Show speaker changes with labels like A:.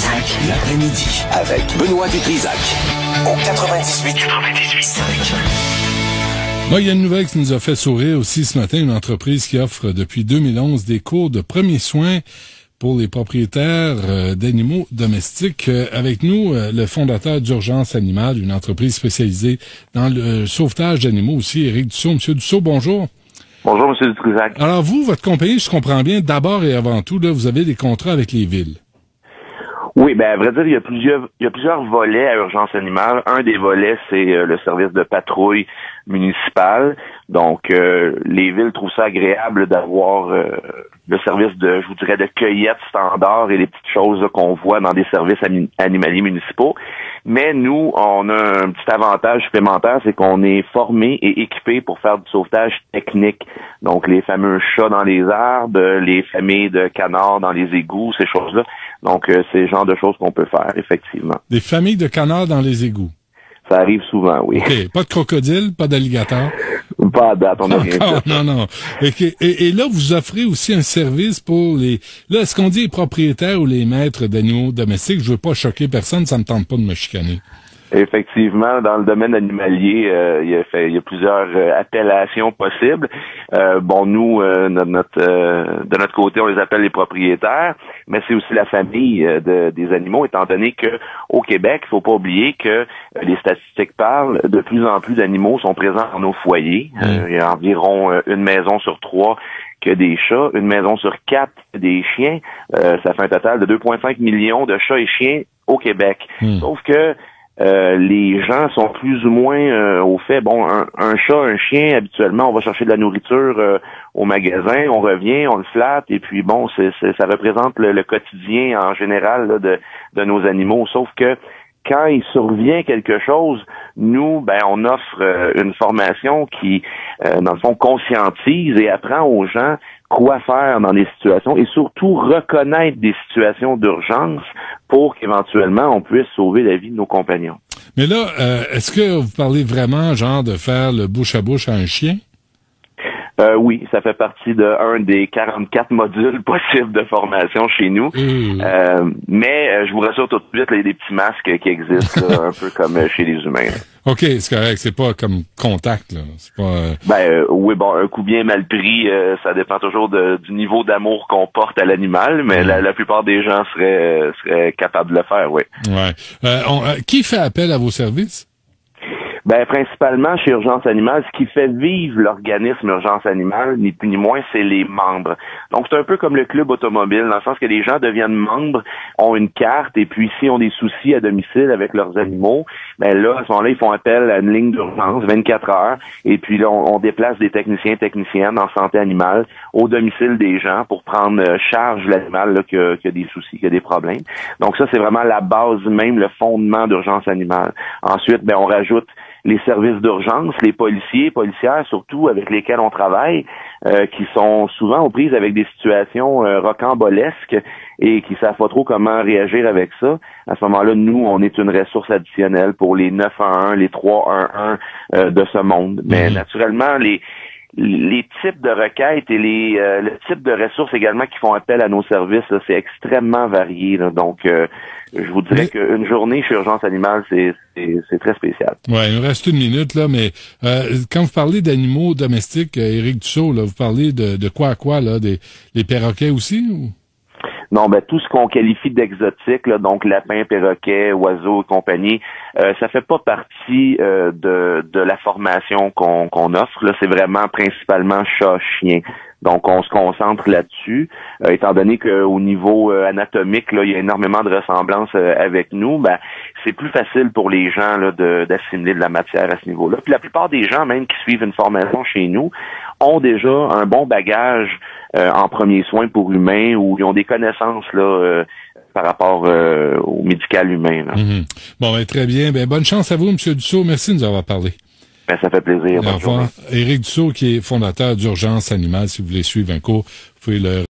A: Dutrisac, l'après-midi, avec Benoît Dutrisac, au 98.5.
B: Moi, il y a une nouvelle qui nous a fait sourire aussi ce matin, une entreprise qui offre depuis 2011 des cours de premiers soins pour les propriétaires d'animaux domestiques. Avec nous, le fondateur d'Urgence Animale, une entreprise spécialisée dans le sauvetage d'animaux aussi, Éric Dussault. Monsieur Dussault, bonjour.
C: Bonjour, M. Dutrisac.
B: Alors vous, votre compagnie, je comprends bien, d'abord et avant tout, là, vous avez des contrats avec les villes.
C: Oui, à vrai dire, il y a plusieurs volets à Urgence Animale. Un des volets, c'est le service de patrouille municipale. Donc, les villes trouvent ça agréable d'avoir le service de, je vous dirais, de cueillette standard et les petites choses là, qu'on voit dans des services animaliers municipaux. Mais nous, on a un petit avantage supplémentaire, c'est qu'on est formé et équipé pour faire du sauvetage technique. Donc, les fameux chats dans les arbres, les familles de canards dans les égouts, ces choses-là. Donc, c'est le genre de choses qu'on peut faire, effectivement.
B: Des familles de canards dans les égouts.
C: Ça arrive souvent, oui.
B: OK. Pas de crocodile, pas d'alligator.
C: Pas à date, on n'a rien fait.
B: Non. Et là, vous offrez aussi un service pour les... Là, est-ce qu'on dit les propriétaires ou les maîtres d'animaux domestiques? Je veux pas choquer personne, ça me tente pas de me chicaner.
C: Effectivement, dans le domaine animalier, il y a plusieurs appellations possibles. Nous, de notre côté, on les appelle les propriétaires, mais c'est aussi la famille des animaux, étant donné que au Québec, il faut pas oublier que les statistiques parlent, de plus en plus d'animaux sont présents dans nos foyers. Il y a environ une maison sur 3 que des chats, une maison sur 4 des chiens. Ça fait un total de 2,5 millions de chats et chiens au Québec. Sauf que les gens sont plus ou moins au fait, un chat, un chien, habituellement, on va chercher de la nourriture au magasin, on revient, on le flatte, et puis ça représente le quotidien en général là, de nos animaux. Sauf que quand il survient quelque chose, nous, on offre une formation qui, dans le fond, conscientise et apprend aux gens quoi faire dans des situations et surtout reconnaître des situations d'urgence pour qu'éventuellement on puisse sauver la vie de nos compagnons.
B: Mais là, est-ce que vous parlez vraiment, genre, de faire le bouche à bouche à un chien?
C: Oui, ça fait partie d'un des 44 modules possibles de formation chez nous. Mais je vous rassure tout de suite, il y a des petits masques qui existent, là, un peu comme chez les humains. Là.
B: OK, c'est correct, c'est pas comme contact, là. C'est pas.
C: Oui, un coup bien mal pris, ça dépend toujours du niveau d'amour qu'on porte à l'animal, mais la plupart des gens seraient capables de le faire, oui.
B: Ouais. Qui fait appel à vos services?
C: Principalement chez Urgence Animale, ce qui fait vivre l'organisme Urgence Animale, ni plus ni moins, c'est les membres. Donc, c'est un peu comme le club automobile, dans le sens que les gens deviennent membres, ont une carte, et puis s'ils ont des soucis à domicile avec leurs animaux, là, à ce moment-là, ils font appel à une ligne d'urgence 24 heures, et puis là, on déplace des techniciennes en santé animale au domicile des gens pour prendre charge de l'animal là, qui a des soucis, qui a des problèmes. Donc ça, c'est vraiment la base même, le fondement d'Urgence Animale. Ensuite, on rajoute les services d'urgence, les policiers, policières surtout avec lesquels on travaille, qui sont souvent aux prises avec des situations rocambolesques et qui savent pas trop comment réagir avec ça. À ce moment-là, nous, on est une ressource additionnelle pour les 911, les 311 de ce monde. Mais naturellement, les types de requêtes et le type de ressources également qui font appel à nos services, là, c'est extrêmement varié. Là. Donc, je vous dirais qu'une journée chez Urgence Animale, c'est très spécial.
B: Ouais, il nous reste une minute, là, mais quand vous parlez d'animaux domestiques, Éric Dussault, là, vous parlez de quoi à quoi, là? Les perroquets aussi, ou?
C: Non, tout ce qu'on qualifie d'exotique, là, donc lapin, perroquet, oiseaux et compagnie, ça fait pas partie de la formation qu'on offre. Là, c'est vraiment principalement chat-chien. Donc, on se concentre là-dessus, étant donné qu'au niveau anatomique, là, il y a énormément de ressemblances avec nous. C'est plus facile pour les gens là, d'assimiler de la matière à ce niveau-là. Puis la plupart des gens, même qui suivent une formation chez nous, ont déjà un bon bagage en premiers soins pour humains ou ils ont des connaissances là par rapport au médical humain. Là.
B: Bon, très bien. Bonne chance à vous, M. Dussault. Merci de nous avoir parlé.
C: Ça fait plaisir.
B: Au revoir. Éric Dussault, qui est fondateur d'Urgence Animale. Si vous voulez suivre un cours, vous pouvez le